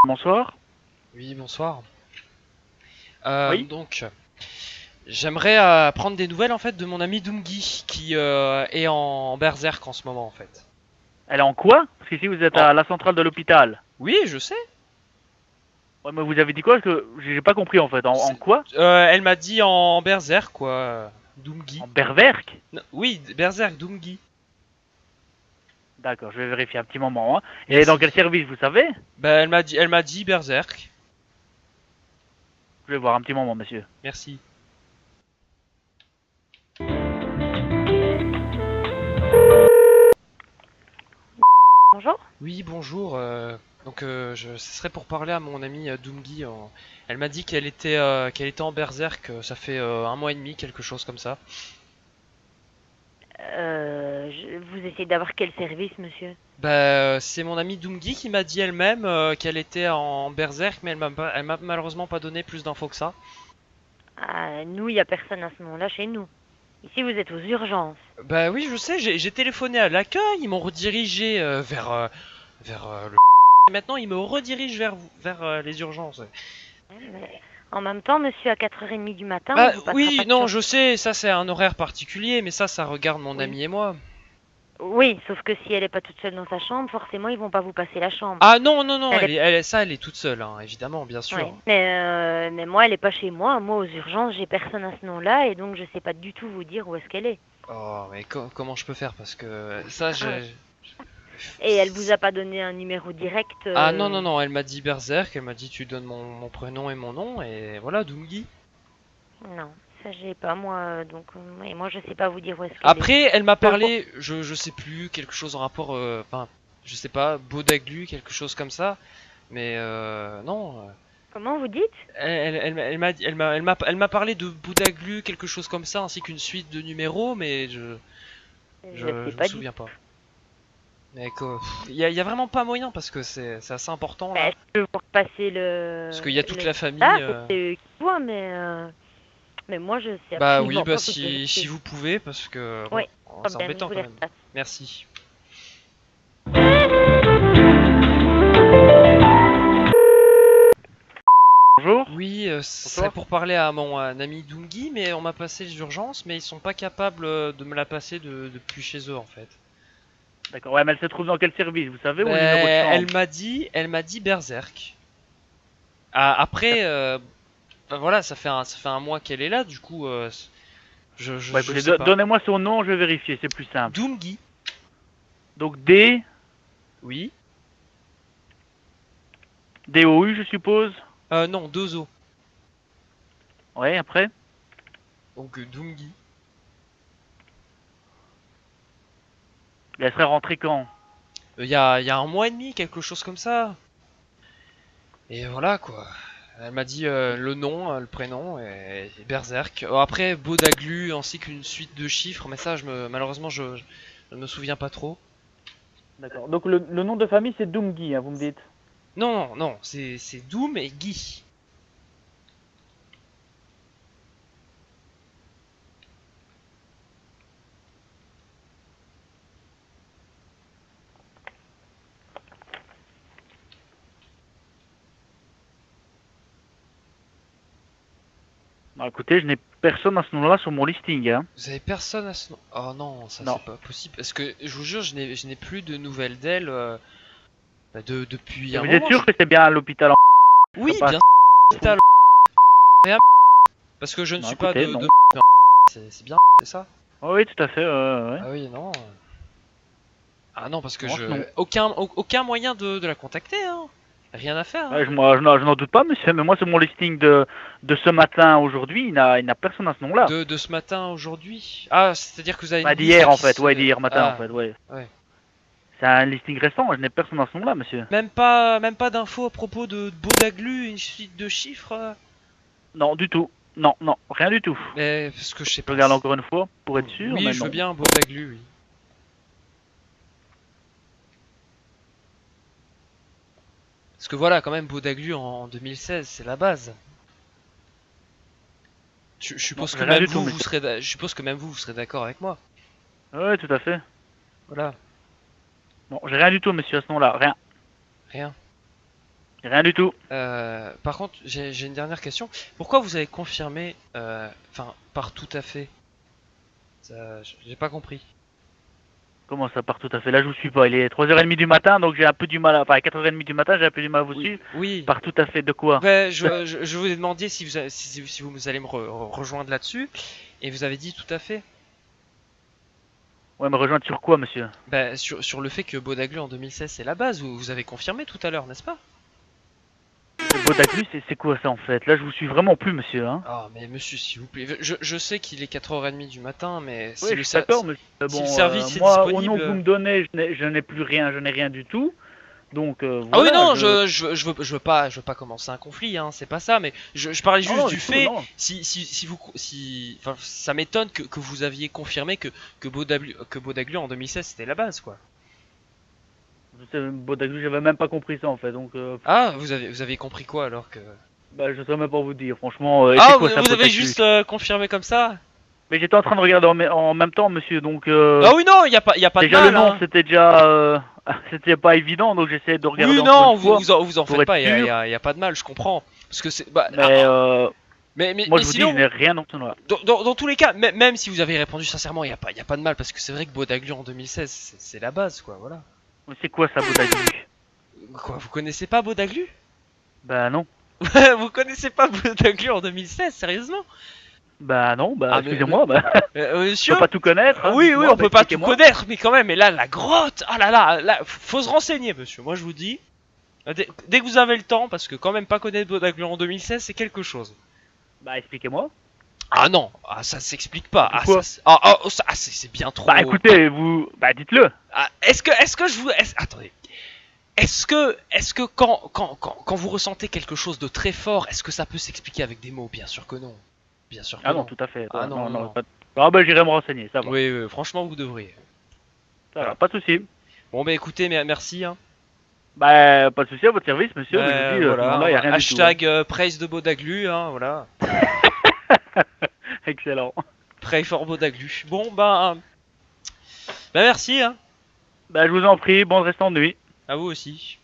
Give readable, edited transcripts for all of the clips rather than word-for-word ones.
Bonsoir. Oui, bonsoir. Oui. Donc, j'aimerais prendre des nouvelles en fait de mon ami Doomgi qui est en berserk en ce moment en fait. Elle est en quoi? Parce qu'ici vous êtes En... à la centrale de l'hôpital. Oui, je sais. Ouais, mais vous avez dit quoi? Parce que j'ai pas compris en fait. En C'est- quoi? Elle m'a dit en berserk quoi, Doomgi. En berserk? Oui, berserk Doomgi. D'accord, je vais vérifier un petit moment. Hein. Et dans quel Merci. service, vous savez? Bah, elle m'a dit berserk. Je vais voir un petit moment, monsieur. Merci. Bonjour. Oui, bonjour. Donc, ce serait pour parler à mon amie Doomgi. Elle m'a dit qu'elle était en berserk. Ça fait un mois et demi, quelque chose comme ça. Vous essayez d'avoir quel service, monsieur? Bah, c'est mon amie Doomgi qui m'a dit elle-même qu'elle était en berserk, mais elle m'a malheureusement pas donné plus d'infos que ça. Nous, il n'y a personne à ce moment-là chez nous. Ici, vous êtes aux urgences. Bah oui, je sais, j'ai téléphoné à l'accueil, ils m'ont redirigé vers le et maintenant ils me redirigent vers les urgences. Mais en même temps, monsieur, à 4h30 du matin, on Bah vous passera oui, pas de non, chance. je sais, ça c'est un horaire particulier, mais ça regarde mon Oui. ami et moi. Oui, sauf que si elle n'est pas toute seule dans sa chambre, forcément, ils vont pas vous passer la chambre. Ah non, non, non, Elle est... elle est toute seule, hein, évidemment, bien Oui. sûr. Mais moi, elle n'est pas chez moi. Moi, aux urgences, j'ai personne à ce nom-là, et donc je sais pas du tout vous dire où est-ce qu'elle est. Oh, mais comment je peux faire? Parce que ça, Ah. Et elle vous a pas donné un numéro direct Ah non, non, non, elle m'a dit Berserk, elle m'a dit tu donnes mon prénom et mon nom, et voilà, Doomgi. Non, ça j'ai pas moi, donc et moi je sais pas vous dire où est-ce qu'elle est. Après, elle m'a Je peux parlé, je sais plus, quelque chose en rapport, enfin, je sais pas, Bodaglu, quelque chose comme ça, mais non. Comment vous dites? Elle m'a parlé de Bodaglu, quelque chose comme ça, ainsi qu'une suite de numéros, mais Je sais je me pas du souviens tout. pas. Mais quoi, y a vraiment pas moyen parce que c'est assez important Bah, là. je peux vous repasser Parce qu'il y a toute le la famille. ah, c'est eux qui voient, mais moi je sais Bah oui, absolument bah pas vous dire où si c'est. vous pouvez, parce que Oui, bon, c'est problème, je embêtant vous quand les même. repasse. Merci. Bonjour. Oui, ce serait Bonsoir. pour parler à mon ami Doomgi, mais on m'a passé les urgences, mais ils sont pas capables de me la passer depuis chez eux en fait. D'accord, ouais, mais elle se trouve dans quel service, vous savez, ou Bah, le numéro de chambre? elle m'a dit Berserk. Ah, après, bah voilà, ça fait un mois qu'elle est là, du coup, Bah je écoutez, sais pas. donnez-moi son nom, je vais vérifier, c'est plus simple. Doomgi, Donc D, oui. D-O-U, je suppose. Non, Dozo. Ouais, après. Donc Doomgi. Et elle serait rentrée quand? Il y a un mois et demi, quelque chose comme ça. Et voilà quoi. Elle m'a dit le nom, le prénom et Berserk. Après Bodaglu ainsi qu'une suite de chiffres, mais ça malheureusement je ne me souviens pas trop. D'accord. Donc le nom de famille c'est Doomgi, hein, vous me dites. Non, non, non, c'est Doom et Guy. Non, écoutez, je n'ai personne à ce nom-là sur mon listing. Hein. Vous avez personne à ce nom? Oh non, ça Non. c'est pas possible. Parce que je vous jure, je n'ai plus de nouvelles d'elle depuis Et un vous êtes moment. sûr que c'est bien à l'hôpital en... Oui, pas... bien sûr. Parce que je ne Non, suis pas écoutez, non. c'est bien, c'est ça? Oh, oui, tout à fait, ouais. Ah oui, non. Ah non, parce que Non, non. aucun moyen de la contacter, hein. Rien à faire, hein. Ouais, je n'en doute pas, monsieur, mais moi, sur mon listing de ce matin, aujourd'hui, il n'a personne à ce nom-là. De ce matin aujourd'hui. Ah, c'est-à-dire que vous avez une Bah, liste d'hier, en qui fait, ouais, se... d'hier matin, en Ah, fait, ouais. ouais. C'est un listing récent, je n'ai personne à ce nom-là, monsieur. Même pas d'infos à propos de Bodaglu, une suite de chiffres Non, du tout. Non, non, rien du tout. Mais, parce que je sais Je pas. regarde encore une fois, pour être sûr, Oui, mais je veux non. bien Bodaglu, oui. Parce que voilà, quand même, Bodaglu en 2016, c'est la base. Je Non, suppose que j'ai rien même du tout, vous, monsieur. je suppose que même vous serez d'accord avec moi. Ouais, tout à fait. Voilà, Non, j'ai rien du tout, monsieur, à ce nom-là, rien. rien. Rien du tout. Par contre, j'ai une dernière question. Pourquoi vous avez confirmé, enfin, par tout à fait? J'ai pas compris. Comment ça part tout à fait? Là, je vous suis pas. Il est 3h30 du matin, donc j'ai un peu du mal à... Enfin, à 4h30 du matin, j'ai un peu du mal à vous suivre. Oui. Par tout à fait de quoi? Ouais, je vous ai demandé si si vous allez me rejoindre là-dessus, et vous avez dit tout à fait. Ouais, me rejoindre sur quoi, monsieur? Bah, sur le fait que Bodaglu en 2016 c'est la base, vous avez confirmé tout à l'heure, n'est-ce pas? Le Bodaglu, c'est quoi ça en fait? Là, je vous suis vraiment plus, monsieur. Hein. Ah, mais monsieur, s'il vous plaît, je sais qu'il est 4h30 du matin, mais Oui, si je le suis d'accord, mais si bon, le service est moi, au disponible. nom que vous me donnez, je n'ai plus rien, je n'ai rien du tout. Donc Ah oui, voilà. non, je veux pas commencer un conflit, hein, c'est pas ça, mais je parlais juste Non, du du tout, fait, non. enfin, ça m'étonne que vous aviez confirmé que Bodaglu en 2016 c'était la base, quoi. Bodaglu, j'avais même pas compris ça en fait. Donc Ah, vous avez compris quoi alors que... bah, je saurais même pas vous dire, franchement. Et Ah, c'est quoi ça, vous avez Bodaglu? juste confirmé comme ça? Mais j'étais en train de regarder en même temps, monsieur. Donc Ah oui, non, y a pas de déjà mal, le nom, hein. c'était déjà c'était pas évident, donc j'essayais de regarder Oui, encore non, une fois vous en pour faites être pas, sûr. y a pas de mal, je comprends. Parce que c'est... Bah, Mais moi, mais je vous dis, sinon... je n'ai rien dans ce nom-là. Dans tous les cas, même si vous avez répondu sincèrement, y a pas de mal, parce que c'est vrai que Bodaglu en 2016, c'est la base, quoi, voilà. Mais c'est quoi ça, Bodaglu? Quoi, vous connaissez pas Bodaglu? Bah non. Vous connaissez pas Bodaglu en 2016, sérieusement? Bah non, bah Ah, excusez-moi, bah je Monsieur? peux pas tout connaître. Hein, Oui, dites-moi, on bah, peut pas tout expliquez-moi. connaître, mais quand même, et là, la grotte, ah là, faut se renseigner, monsieur, moi je vous dis. Dès que vous avez le temps, parce que quand même pas connaître Bodaglu en 2016, c'est quelque chose. Bah expliquez-moi. Ah non, ah, ça s'explique pas. Ah, Pourquoi c'est bien trop. Bah écoutez, vous, bah dites-le. Ah, est-ce que je vous, attendez. Est-ce que quand vous ressentez quelque chose de très fort, est-ce que ça peut s'expliquer avec des mots? Bien sûr que non. Bien sûr que Ah non. non, tout à fait. Ah non, non. Pas... Ah bah j'irai me renseigner, ça va. Oui, franchement, vous devriez. Ça va, Voilà. pas de souci. Bon, bah écoutez, merci. Hein. Bah pas de souci à votre service, monsieur. Mais je vous dis, Voilà. là, y a rien Hashtag praise de Bodaglu, hein, voilà. du tout. Excellent. Pray for Bodaglu. Bon, bah merci, hein. Bah je vous en prie, bon restant de nuit. À vous aussi.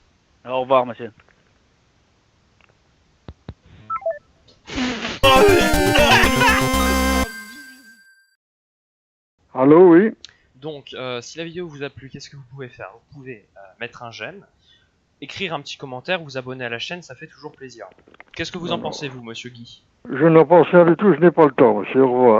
Au revoir, monsieur. Allô, oui. Donc, si la vidéo vous a plu, qu'est-ce que vous pouvez faire? Vous pouvez mettre un j'aime, écrire un petit commentaire, vous abonner à la chaîne, ça fait toujours plaisir. Qu'est-ce que vous en pensez, vous, monsieur Guy? Je n'en pense rien du tout, je n'ai pas le temps, monsieur. Au revoir.